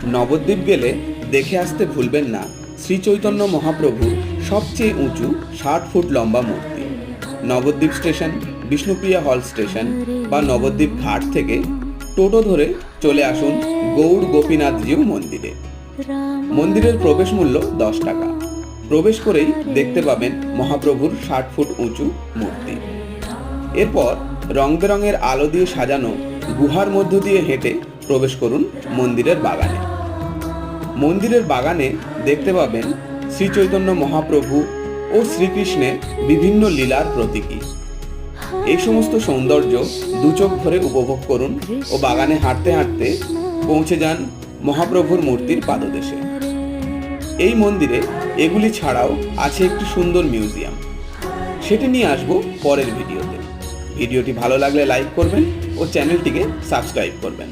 নবদ্বীপ গেলে দেখে আসতে ভুলবেন না শ্রী চৈতন্য মহাপ্রভুর সবচেয়ে উঁচু ৬০ ফুট লম্বা মূর্তি। নবদ্বীপ স্টেশন, বিষ্ণুপ্রিয়া হল স্টেশন বা নবদ্বীপ ঘাট থেকে টোটো ধরে চলে আসুন গৌড় গোপীনাথজিউ মন্দিরে। মন্দিরের প্রবেশ মূল্য ১০ টাকা। প্রবেশ করেই দেখতে পাবেন মহাপ্রভুর ৬০ ফুট উঁচু মূর্তি। এরপর রং বেরঙের আলো দিয়ে সাজানো গুহার মধ্য দিয়ে হেঁটে প্রবেশ করুন মন্দিরের বাগানে। মন্দিরের বাগানে দেখতে পাবেন শ্রী চৈতন্য মহাপ্রভু ও শ্রীকৃষ্ণের বিভিন্ন লীলার প্রতীকী। এই সমস্ত সৌন্দর্য দুচোখ ভরে উপভোগ করুন ও বাগানে হাঁটতে হাঁটতে পৌঁছে যান মহাপ্রভুর মূর্তির পাদদেশে। এই মন্দিরে এগুলি ছাড়াও আছে একটি সুন্দর মিউজিয়াম, সেটি নিয়ে আসবো পরের ভিডিওতে। ভিডিওটি ভালো লাগলে লাইক করবেন ও চ্যানেলটিকে সাবস্ক্রাইব করবেন।